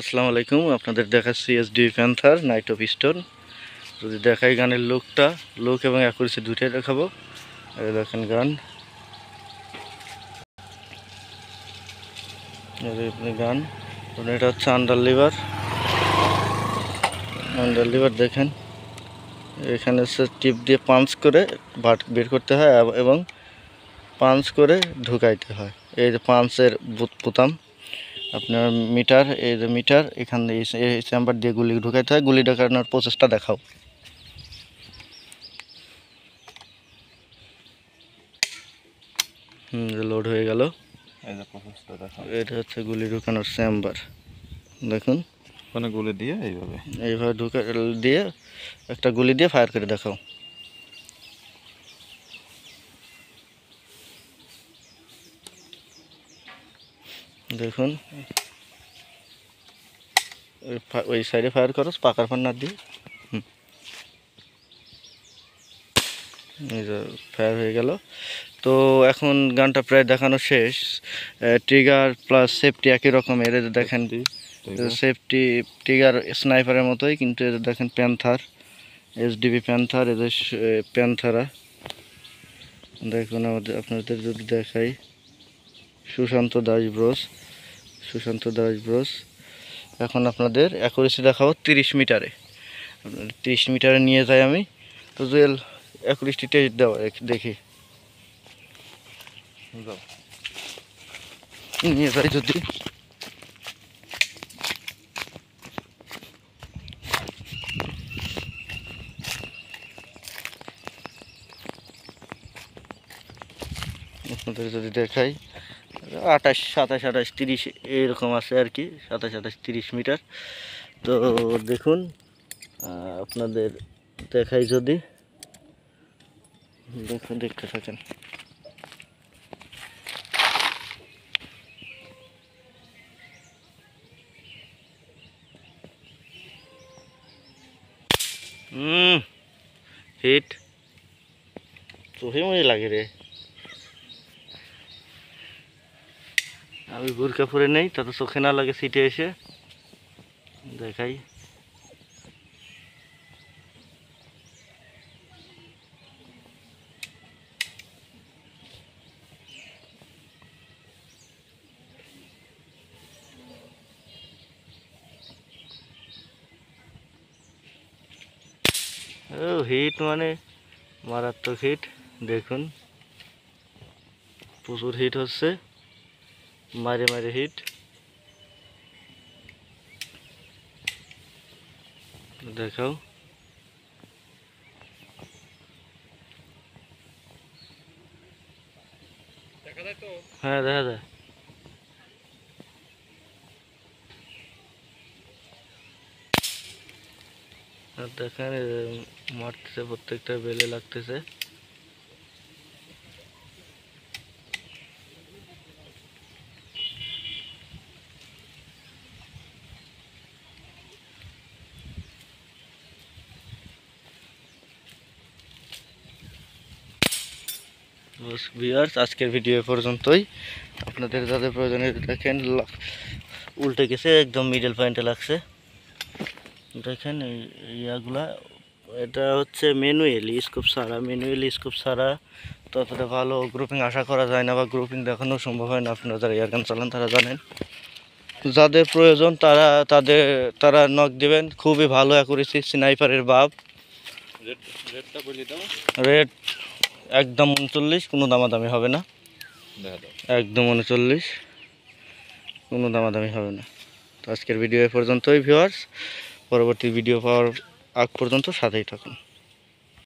আসসালামু আলাইকুম, আপনাদের দেখাচ্ছি SDB panther night of stone. যদি দেখাই গানের লুক এবং অ্যাকুরেসি দুইটাই দেখাবো। এই দেখেন গান, গান এটা হচ্ছে আন্ডার লিভার দেখেন। এখানে হচ্ছে টিপ দিয়ে পাঞ্চ করে বের করতে হয় এবং পাঞ্চ করে ঢুকাইতে হয়। এই যে পাঞ্চের বোতাম, আপনার মিটার, এই যে মিটার, এখান দিয়ে এই চেম্বার দিয়ে গুলি ঢুকাইতে হয়। গুলি ঢোকানোর প্রসেসটা দেখাও। লোড হয়ে গেল। এটা হচ্ছে গুলি ঢুকানোর চেম্বার। দেখুন, মানে গুলি দিয়ে এইভাবে দিয়ে একটা গুলি দিয়ে ফায়ার করে দেখাও। দেখুন, ওই সাইডে ফায়ার করো পাকার ফান্নার দিয়ে। এই যে ফায়ার হয়ে গেল। তো এখন গানটা প্রায় দেখানো শেষ। ট্রিগার প্লাস সেফটি একই রকমের। এদের দেখেন সেফটি ট্রিগার স্নাইপারের মতোই, কিন্তু এদের দেখেন প্যান্থার, এসডিবি প্যান্থার, এদের প্যান্থারা। দেখুন আপনাদের যদি দেখাই, সুশান্ত দাস ব্রোস। এখন আপনাদের অ্যাকুরেসি দেখাবো 30 মিটারে। 30 মিটারে নিয়ে যাই আমি। তো জুয়েল অ্যাকুরেসি টেস্ট দেওয়া দেখি, নিয়ে যাই যদি। আপনাদের যদি দেখাই, 28, 27, 28, 30 এরকম আছে আর কি। 27, 28, 30 মিটার। তো দেখুন, আপনাদের দেখাই যদি, দেখতে থাকেন। হিট চোখে মনে লাগে রে। আমি বুরকা পরে নেই, তাতে চোখে না লাগে সিটে এসে দেখাই। ও হিট মানে মারাত্মক হিট। দেখুন, প্রচুর হিট হচ্ছে, মারে হিট। দেখাও। হ্যাঁ, দেখা যায়। আর দেখেন মারতেছে, প্রত্যেকটা বেলে লাগতেছে। ভিউয়ার্স, আজকের ভিডিও পর্যন্তই। আপনাদের যাদের প্রয়োজনে দেখেন উল্টে গেছে, একদম মিডল পয়েন্টে লাগছে। দেখেন এই ইয়াগুলা, এটা হচ্ছে ম্যানুয়ালি স্কোপ ছাড়া ততটা ভালো গ্রুপিং আশা করা যায় না, বা গ্রুপিং দেখানো সম্ভব হয় না। আপনারা যারা এয়ারগান চালান তারা জানেন। যাদের প্রয়োজন তারা নক দিবেন। খুবই ভালো অ্যাকুরেসি, স্নাইপারের বাপ। রেট একদম 39, কোনো দামাদামি হবে না। একদম 39, কোনো দামাদামি হবে না। তো আজকের ভিডিও এ পর্যন্তই ভিউয়ার্স। পরবর্তী ভিডিও পাওয়ার আগ পর্যন্ত সাথেই থাকুন।